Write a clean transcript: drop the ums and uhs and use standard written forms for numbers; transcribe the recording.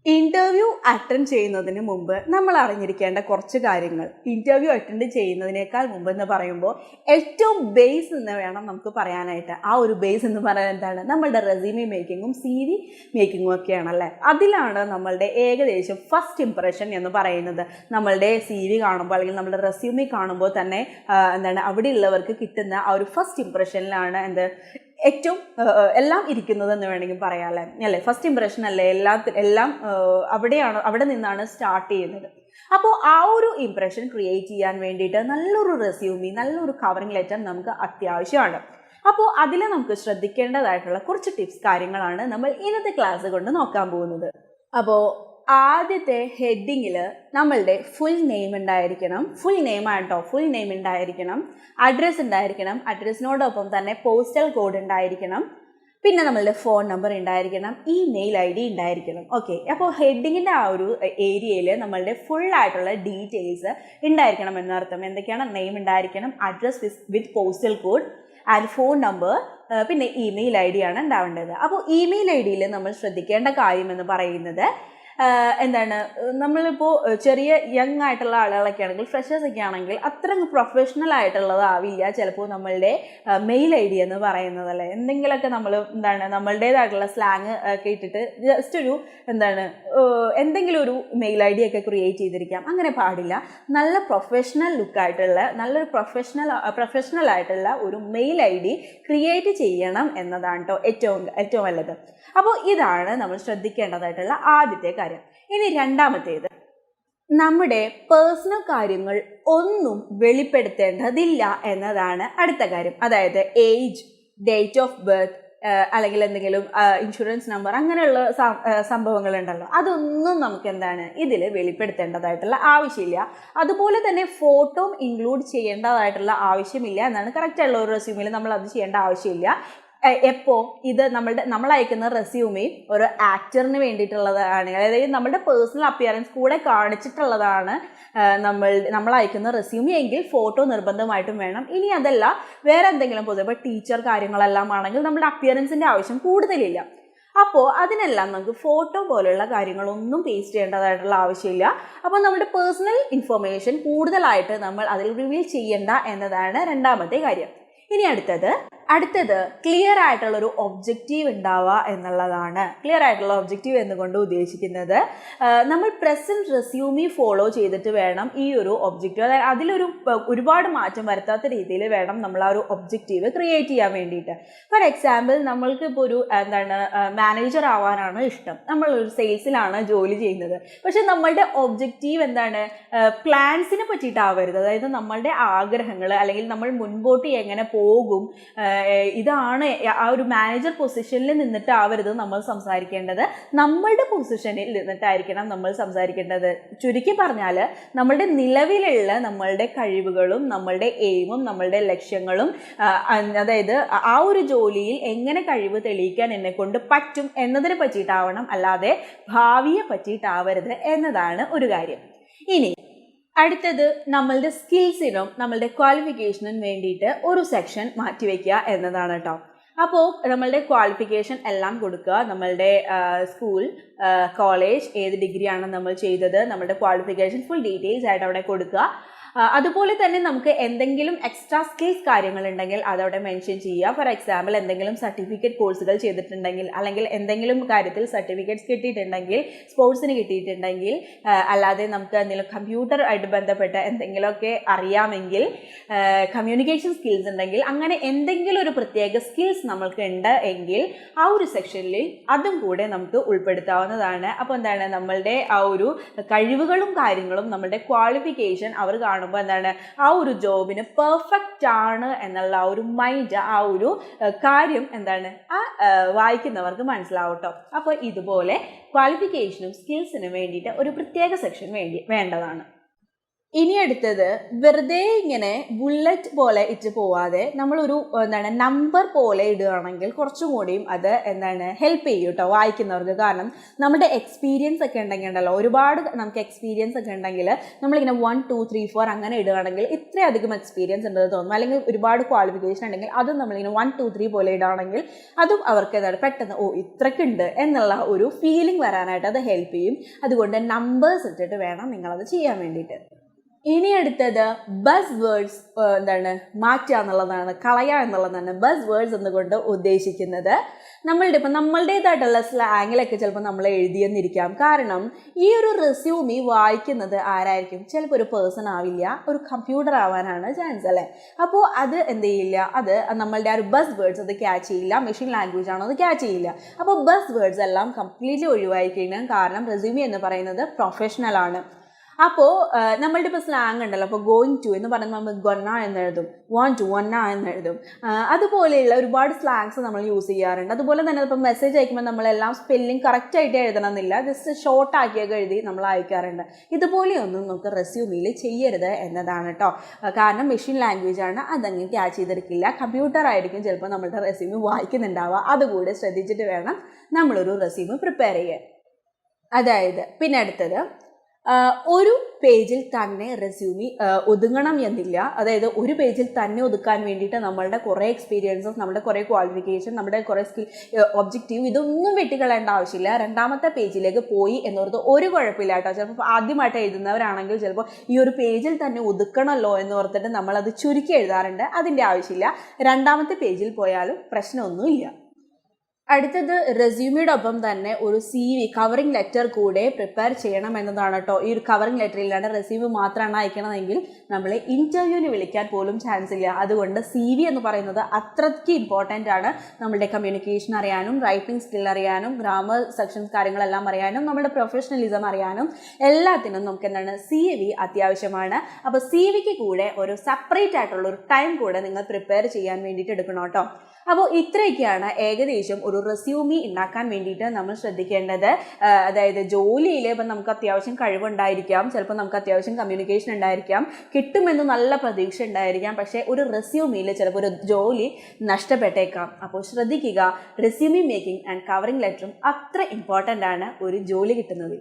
Interview attend ചെയ്യുന്നതിന് മുമ്പ് നമ്മൾ അറിഞ്ഞിരിക്കേണ്ട കുറച്ച് കാര്യങ്ങൾ. ഇന്റർവ്യൂ അറ്റൻഡ് ചെയ്യുന്നതിനേക്കാൾ മുമ്പ് എന്ന് പറയുമ്പോൾ ഏറ്റവും ബേസ് എന്ന് വേണം നമുക്ക് പറയാനായിട്ട്. ആ ഒരു ബേസ് എന്ന് പറയുന്നത് എന്താണ്? നമ്മളുടെ റെസ്യൂമെ മേക്കിങ്ങും CV മേക്കിങ്ങും ഒക്കെയാണല്ലേ. അതിലാണ് നമ്മളുടെ ഏകദേശം ഫസ്റ്റ് ഇംപ്രഷൻ എന്ന് പറയുന്നത്. നമ്മളുടെ CV കാണുമ്പോൾ അല്ലെങ്കിൽ നമ്മുടെ റെസ്യൂമെ കാണുമ്പോൾ തന്നെ അവിടെയുള്ളവർക്ക് കിട്ടുന്ന ആ ഒരു ഫസ്റ്റ് ഇംപ്രഷനിലാണ് ഏറ്റവും എല്ലാം ഇരിക്കുന്നതെന്ന് വേണമെങ്കിൽ പറയാമല്ലേ. അല്ലേ, ഫസ്റ്റ് ഇംപ്രഷൻ അല്ലേ എല്ലാം അവിടെ നിന്നാണ് സ്റ്റാർട്ട് ചെയ്യുന്നത്. അപ്പോൾ ആ ഒരു ഇംപ്രഷൻ ക്രിയേറ്റ് ചെയ്യാൻ വേണ്ടിയിട്ട് നല്ലൊരു റെസ്യൂമി, നല്ലൊരു കവറിംഗ് ലെറ്റർ നമുക്ക് അത്യാവശ്യമാണ്. അപ്പോൾ അതിൽ നമുക്ക് ശ്രദ്ധിക്കേണ്ടതായിട്ടുള്ള കുറച്ച് ടിപ്സ് കാര്യങ്ങളാണ് നമ്മൾ ഇന്നത്തെ ക്ലാസ് കൊണ്ട് നോക്കാൻ പോകുന്നത്. അപ്പോൾ ആദ്യത്തെ ഹെഡിങ്ങിൽ നമ്മളുടെ ഫുൾ നെയിം ഉണ്ടായിരിക്കണം. ഫുൾ നെയിം ഉണ്ടായിരിക്കണം. അഡ്രസ്സ് ഉണ്ടായിരിക്കണം. അഡ്രസ്സിനോടൊപ്പം തന്നെ പോസ്റ്റൽ കോഡ് ഉണ്ടായിരിക്കണം. പിന്നെ നമ്മളുടെ ഫോൺ നമ്പർ ഉണ്ടായിരിക്കണം. ഇമെയിൽ ID ഉണ്ടായിരിക്കണം. ഓക്കെ, അപ്പോൾ ഹെഡിങ്ങിൻ്റെ ആ ഒരു ഏരിയയിൽ നമ്മളുടെ ഫുൾ ആയിട്ടുള്ള ഡീറ്റെയിൽസ് ഉണ്ടായിരിക്കണം എന്നർത്ഥം. എന്തൊക്കെയാണ്? നെയിം ഉണ്ടായിരിക്കണം, address with postal code and phone number, പിന്നെ ഇമെയിൽ ID ആണ് ഉണ്ടാവേണ്ടത്. അപ്പോൾ ഇമെയിൽ IDയിൽ നമ്മൾ ശ്രദ്ധിക്കേണ്ട കാര്യം എന്ന് പറയുന്നത് നമ്മളിപ്പോൾ ചെറിയ യങ് ആയിട്ടുള്ള ആളുകളൊക്കെ ആണെങ്കിൽ, ഫ്രഷേഴ്സ് ഒക്കെ ആണെങ്കിൽ അത്ര പ്രൊഫഷണൽ ആയിട്ടുള്ളതാവില്ല ചിലപ്പോൾ നമ്മളുടെ മെയിൽ ID എന്ന് പറയുന്നത്. അല്ലേ, എന്തെങ്കിലുമൊക്കെ നമ്മളുടേതായിട്ടുള്ള സ്ലാങ് ഒക്കെ ഇട്ടിട്ട് ജസ്റ്റ് ഒരു എന്തെങ്കിലും ഒരു മെയിൽ ID ഒക്കെ ക്രിയേറ്റ് ചെയ്തിരിക്കാം. അങ്ങനെ പാടില്ല. നല്ല പ്രൊഫഷണൽ ലുക്കായിട്ടുള്ള, നല്ലൊരു പ്രൊഫഷണൽ ആയിട്ടുള്ള ഒരു മെയിൽ ID ക്രിയേറ്റ് ചെയ്യണം എന്നതാണ് കേട്ടോ ഏറ്റവും നല്ലത്. അപ്പോൾ ഇതാണ് നമ്മൾ ശ്രദ്ധിക്കേണ്ടതായിട്ടുള്ള ആദ്യത്തെ കാര്യം. ഇനി രണ്ടാമത്തേത്, നമ്മുടെ പേഴ്സണൽ കാര്യങ്ങൾ ഒന്നും വെളിപ്പെടുത്തേണ്ടതില്ല എന്നതാണ് അടുത്ത കാര്യം. അതായത് ഏജ്, ഡേറ്റ് ഓഫ് ബർത്ത്, അല്ലെങ്കിൽ എന്തെങ്കിലും ഇൻഷുറൻസ് നമ്പർ, അങ്ങനെയുള്ള സംഭവങ്ങളുണ്ടല്ലോ, അതൊന്നും നമുക്ക് ഇതിൽ വെളിപ്പെടുത്തേണ്ടതായിട്ടുള്ള ആവശ്യമില്ല. അതുപോലെ തന്നെ ഫോട്ടോ ഇൻക്ലൂഡ് ചെയ്യേണ്ടതായിട്ടുള്ള ആവശ്യമില്ല എന്നാണ്. കറക്റ്റായിട്ടുള്ള ഒരു റെസ്യൂമിൽ നമ്മൾ അത് ചെയ്യേണ്ട ആവശ്യമില്ല. എപ്പോൾ ഇത് നമ്മൾ അയക്കുന്ന റെസ്യൂമേ ഒരു ആക്ടറിന് വേണ്ടിയിട്ടുള്ളതാണ്, അതായത് നമ്മുടെ പേഴ്സണൽ അപ്പിയറൻസ് കൂടെ കാണിച്ചിട്ടുള്ളതാണ് നമ്മൾ അയക്കുന്ന റെസ്യൂമേ എങ്കിൽ ഫോട്ടോ നിർബന്ധമായിട്ടും വേണം. ഇനി അതല്ല വേറെ എന്തെങ്കിലും ഇപ്പോൾ ടീച്ചർ കാര്യങ്ങളെല്ലാം ആണെങ്കിൽ നമ്മുടെ അപ്പിയറൻസിൻ്റെ ആവശ്യം കൂടുതലില്ല. അപ്പോൾ അതിനെല്ലാം നമുക്ക് ഫോട്ടോ പോലുള്ള കാര്യങ്ങളൊന്നും പേസ്റ്റ് ചെയ്യേണ്ടതായിട്ടുള്ള ആവശ്യമില്ല. അപ്പോൾ നമ്മുടെ പേഴ്സണൽ ഇൻഫർമേഷൻ കൂടുതലായിട്ട് നമ്മൾ അതിൽ റിവീൽ ചെയ്യേണ്ട എന്നതാണ് രണ്ടാമത്തെ കാര്യം. ഇനി അടുത്തത് ക്ലിയർ ആയിട്ടുള്ളൊരു ഒബ്ജക്റ്റീവ് ഉണ്ടാവുക എന്നുള്ളതാണ്. ക്ലിയർ ആയിട്ടുള്ള ഒബ്ജക്റ്റീവ് എന്നുകൊണ്ട് ഉദ്ദേശിക്കുന്നത് നമ്മൾ പ്രസൻറ്റ് റെസ്യൂമി ഫോളോ ചെയ്തിട്ട് വേണം ഈ ഒരു ഒബ്ജക്റ്റീവ്, അതായത് അതിലൊരു ഒരുപാട് മാറ്റം വരുത്താത്ത രീതിയിൽ വേണം നമ്മൾ ആ ഒരു ഒബ്ജക്റ്റീവ് ക്രിയേറ്റ് ചെയ്യാൻ വേണ്ടിയിട്ട്. ഫോർ എക്സാമ്പിൾ, നമ്മൾക്ക് ഇപ്പോൾ ഒരു മാനേജർ ആവാനാണ് ഇഷ്ടം, നമ്മളൊരു സെയിൽസിലാണ് ജോലി ചെയ്യുന്നത്. പക്ഷെ നമ്മളുടെ ഒബ്ജക്റ്റീവ് പ്ലാൻസിനെ പറ്റിയിട്ടാവരുത്. അതായത് നമ്മളുടെ ആഗ്രഹങ്ങൾ അല്ലെങ്കിൽ നമ്മൾ മുൻപോട്ട് എങ്ങനെ പോകും, ഇതാണ് ആ ഒരു മാനേജർ പൊസിഷനിൽ നിന്നിട്ടാവരുത് നമ്മൾ സംസാരിക്കേണ്ടത്, നമ്മളുടെ പൊസിഷനിൽ നിന്നിട്ടായിരിക്കണം നമ്മൾ സംസാരിക്കേണ്ടത്. ചുരുക്കി പറഞ്ഞാൽ നമ്മളുടെ നിലവിലുള്ള നമ്മളുടെ കഴിവുകളും നമ്മളുടെ എയിമും നമ്മളുടെ ലക്ഷ്യങ്ങളും, അതായത് ആ ഒരു ജോലിയിൽ എങ്ങനെ കഴിവ് തെളിയിക്കാൻ എന്നെ കൊണ്ട് പറ്റും എന്നതിനെ പറ്റിയിട്ടാവണം, അല്ലാതെ ഭാവിയെ പറ്റിയിട്ടാവരുത് എന്നതാണ് ഒരു കാര്യം. ഇനി അടുത്തത്, നമ്മളുടെ സ്കിൽസിനും നമ്മളുടെ ക്വാളിഫിക്കേഷനും വേണ്ടിയിട്ട് ഒരു സെക്ഷൻ മാറ്റിവെക്കുക എന്നതാണ് കേട്ടോ. അപ്പോൾ നമ്മളുടെ ക്വാളിഫിക്കേഷൻ എല്ലാം കൊടുക്കുക. നമ്മളുടെ സ്കൂൾ, കോളേജ്, ഏത് ഡിഗ്രിയാണ് നമ്മൾ ചെയ്തത്, നമ്മളുടെ ക്വാളിഫിക്കേഷൻ ഫുൾ ഡീറ്റെയിൽസ് ആയിട്ട് അവിടെ കൊടുക്കുക. അതുപോലെ തന്നെ നമുക്ക് എന്തെങ്കിലും എക്സ്ട്രാ സ്കിൽസ് കാര്യങ്ങളുണ്ടെങ്കിൽ അതവിടെ മെൻഷൻ ചെയ്യുക. ഫോർ എക്സാമ്പിൾ, എന്തെങ്കിലും സർട്ടിഫിക്കറ്റ് കോഴ്സുകൾ ചെയ്തിട്ടുണ്ടെങ്കിൽ, അല്ലെങ്കിൽ എന്തെങ്കിലും കാര്യത്തിൽ സർട്ടിഫിക്കറ്റ്സ് കിട്ടിയിട്ടുണ്ടെങ്കിൽ, സ്പോർട്സിന് കിട്ടിയിട്ടുണ്ടെങ്കിൽ, അല്ലാതെ നമുക്ക് എന്തെങ്കിലും കമ്പ്യൂട്ടറുമായിട്ട് ബന്ധപ്പെട്ട എന്തെങ്കിലുമൊക്കെ അറിയാമെങ്കിൽ, കമ്മ്യൂണിക്കേഷൻ സ്കിൽസ് ഉണ്ടെങ്കിൽ, അങ്ങനെ എന്തെങ്കിലും ഒരു പ്രത്യേക സ്കിൽസ് നമ്മൾക്ക് ഉണ്ട് എങ്കിൽ ആ ഒരു സെക്ഷനിൽ അതും കൂടെ നമുക്ക് ഉൾപ്പെടുത്താവുന്നതാണ്. അപ്പോൾ നമ്മളുടെ ആ ഒരു കഴിവുകളും കാര്യങ്ങളും നമ്മളുടെ ക്വാളിഫിക്കേഷൻ അവർ കാണുമ്പോൾ ആ ഒരു ജോബിന് പെർഫെക്റ്റ് ആണ് എന്നുള്ള ആ ഒരു മൈൻഡ്, ആ ഒരു കാര്യം വായിക്കുന്നവർക്ക് മനസ്സിലാവും കേട്ടോ. അപ്പോൾ ഇതുപോലെ ക്വാളിഫിക്കേഷനും സ്കിൽസിനും വേണ്ടിയിട്ട് ഒരു പ്രത്യേക സെക്ഷൻ വേണ്ടതാണ്. ഇനി അടുത്തത് വെറുതെ ഇങ്ങനെ ബുള്ളറ്റ് പോലെ ഇട്ട് പോവാതെ നമ്മളൊരു നമ്പർ പോലെ ഇടുകയാണെങ്കിൽ കുറച്ചും കൂടിയും അത് ഹെൽപ്പ് ചെയ്യും കേട്ടോ വായിക്കുന്നവർക്ക്. കാരണം നമ്മുടെ എക്സ്പീരിയൻസ് ഒക്കെ ഉണ്ടെങ്കിൽ ഒരുപാട് നമുക്ക് എക്സ്പീരിയൻസ് ഒക്കെ ഉണ്ടെങ്കിൽ നമ്മളിങ്ങനെ 1 2 3 4 അങ്ങനെ ഇടുകയാണെങ്കിൽ ഇത്രയധികം എക്സ്പീരിയൻസ് ഉണ്ടെന്ന് തോന്നും. അല്ലെങ്കിൽ ഒരുപാട് ക്വാളിഫിക്കേഷൻ ഉണ്ടെങ്കിൽ അതും നമ്മളിങ്ങനെ 1 2 3 പോലെ ഇടുകയാണെങ്കിൽ അതും അവർക്ക് പെട്ടെന്ന് ഇത്രക്കുണ്ട് എന്നുള്ള ഒരു ഫീലിംഗ് വരാനായിട്ട് അത് ഹെൽപ്പ് ചെയ്യും. അതുകൊണ്ട് നമ്പേഴ്സ് ഇട്ടിട്ട് വേണം നിങ്ങളത് ചെയ്യാൻ വേണ്ടിയിട്ട്. ഇനി അടുത്തത് ബസ് വേർഡ്സ് മാറ്റുക എന്നുള്ളതാണ്, കളയുക എന്നുള്ളതാണ് ബസ് വേർഡ്സ് എന്നുകൊണ്ട് ഉദ്ദേശിക്കുന്നത്. നമ്മളുടേതായിട്ടുള്ള സ്ലാങ്ങിലൊക്കെ ചിലപ്പോൾ നമ്മൾ എഴുതിയെന്നിരിക്കാം. കാരണം ഈ ഒരു റെസ്യൂമി വായിക്കുന്നത് ആരായിരിക്കും? ചിലപ്പോൾ ഒരു പേഴ്സൺ ആവില്ല, ഒരു കമ്പ്യൂട്ടർ ആവാനാണ് ചാൻസ് അല്ലേ. അപ്പോൾ അത് എന്ത് ചെയ്യില്ല, അത് നമ്മളുടെ ആ ഒരു ബസ് വേർഡ്സ് അത് ക്യാച്ച് ചെയ്യില്ല, മെഷീൻ ലാംഗ്വേജ് ആണോ അത് ക്യാച്ച് ചെയ്യില്ല. അപ്പോൾ ബസ് വേർഡ്സ് എല്ലാം കംപ്ലീറ്റ്ലി ഒഴിവാക്കിക്കണം. കാരണം റെസ്യൂമി എന്ന് പറയുന്നത് പ്രൊഫഷണൽ ആണ്. അപ്പോൾ നമ്മളുടെ ഇപ്പോൾ സ്ലാങ് ഉണ്ടല്ലോ, അപ്പോൾ ഗോയിങ് ടു എന്ന് പറയുമ്പോൾ നമ്മൾ ഗൊന്ന എന്നെഴുതും, വാണ്ട് ടു വന്ന എന്നെഴുതും. അതുപോലെയുള്ള ഒരുപാട് സ്ലാങ്സ് നമ്മൾ യൂസ് ചെയ്യാറുണ്ട്. അതുപോലെ തന്നെ ഇപ്പോൾ മെസ്സേജ് അയക്കുമ്പോൾ നമ്മളെല്ലാം സ്പെല്ലിംഗ് കറക്റ്റായിട്ട് എഴുതണമെന്നില്ല, ജസ്റ്റ് ഷോർട്ട് ആക്കിയൊക്കെ എഴുതി നമ്മൾ അയക്കാറുണ്ട്. ഇതുപോലെയൊന്നും നമുക്ക് റെസ്യൂമിൽ ചെയ്യരുത് എന്നതാണ് കേട്ടോ. കാരണം മെഷീൻ ലാംഗ്വേജ് ആണ്, അതങ്ങ് ക്യാച്ച് ചെയ്തെടുക്കില്ല. കമ്പ്യൂട്ടർ ആയിരിക്കും ചിലപ്പോൾ നമ്മളുടെ റെസ്യൂമി വായിക്കുന്നുണ്ടാവുക. അതുകൂടെ ശ്രദ്ധിച്ചിട്ട് വേണം നമ്മളൊരു റെസ്യൂമി പ്രിപ്പയർ ചെയ്യാൻ. അതായത് പിന്നെ അടുത്തത്, ഒരു പേജിൽ തന്നെ റെസ്യൂമി ഒതുങ്ങണം എന്നില്ല. അതായത് ഒരു പേജിൽ തന്നെ ഒതുക്കാൻ വേണ്ടിയിട്ട് നമ്മളുടെ കുറേ എക്സ്പീരിയൻസസ്, നമ്മുടെ കുറേ ക്വാളിഫിക്കേഷൻ, നമ്മുടെ കുറേ സ്കിൽ, ഒബ്ജക്റ്റീവ് ഇതൊന്നും വെട്ടിക്കളയേണ്ട ആവശ്യമില്ല. രണ്ടാമത്തെ പേജിലേക്ക് പോയി എന്നോർത്ത് ഒരു കുഴപ്പമില്ല കേട്ടോ. ചിലപ്പോൾ ആദ്യമായിട്ട് എഴുതുന്നവരാണെങ്കിൽ ചിലപ്പോൾ ഈ ഒരു പേജിൽ തന്നെ ഒതുക്കണമല്ലോ എന്നോർത്തിട്ട് നമ്മളത് ചുരുക്കി എഴുതാറുണ്ട്. അതിൻ്റെ ആവശ്യമില്ല. രണ്ടാമത്തെ പേജിൽ പോയാലും പ്രശ്നമൊന്നുമില്ല. അടുത്തത് റെസ്യൂമിയുടെ ഒപ്പം തന്നെ ഒരു CV കവറിംഗ് ലെറ്റർ കൂടെ പ്രിപ്പയർ ചെയ്യണം എന്നതാണ് കേട്ടോ. ഈ ഒരു കവറിംഗ് ലെറ്റർ ഇല്ലാണ്ട് റെസ്യൂമി മാത്രമാണ് അയക്കണമെങ്കിൽ നമ്മളെ ഇൻ്റർവ്യൂവിന് വിളിക്കാൻ പോലും ചാൻസ് ഇല്ല. അതുകൊണ്ട് CV എന്ന് പറയുന്നത് അത്രയ്ക്ക് ഇമ്പോർട്ടൻ്റ് ആണ്. നമ്മളുടെ കമ്മ്യൂണിക്കേഷൻ അറിയാനും, റൈറ്റിംഗ് സ്കിൽ അറിയാനും, ഗ്രാമർ സെക്ഷൻസ് കാര്യങ്ങളെല്ലാം അറിയാനും, നമ്മുടെ പ്രൊഫഷണലിസം അറിയാനും എല്ലാത്തിനും നമുക്ക് CV അത്യാവശ്യമാണ്. അപ്പോൾ CVക്ക് കൂടെ ഒരു സെപ്പറേറ്റ് ആയിട്ടുള്ള ഒരു ടൈം കൂടെ നിങ്ങൾ പ്രിപ്പയർ ചെയ്യാൻ വേണ്ടിയിട്ട് എടുക്കണം കേട്ടോ. അപ്പോൾ ഇത്രയൊക്കെയാണ് ഏകദേശം ഒരു റെസ്യൂമി ഉണ്ടാക്കാൻ വേണ്ടിയിട്ട് നമ്മൾ ശ്രദ്ധിക്കേണ്ടത്. അതായത് ജോലിയിൽ ഇപ്പം നമുക്ക് അത്യാവശ്യം കഴിവുണ്ടായിരിക്കാം, ചിലപ്പോൾ നമുക്ക് അത്യാവശ്യം കമ്മ്യൂണിക്കേഷൻ ഉണ്ടായിരിക്കാം, കിട്ടുമെന്ന് നല്ല പ്രതീക്ഷ ഉണ്ടായിരിക്കാം. പക്ഷേ ഒരു റെസ്യൂമിയിൽ ചിലപ്പോൾ ഒരു ജോലി നഷ്ടപ്പെട്ടേക്കാം. അപ്പോൾ ശ്രദ്ധിക്കുക, റെസ്യൂമി മേക്കിംഗ് ആൻഡ് കവറിംഗ് ലെറ്ററും അത്ര ഇമ്പോർട്ടൻ്റ് ആണ് ഒരു ജോലി കിട്ടുന്നതിൽ.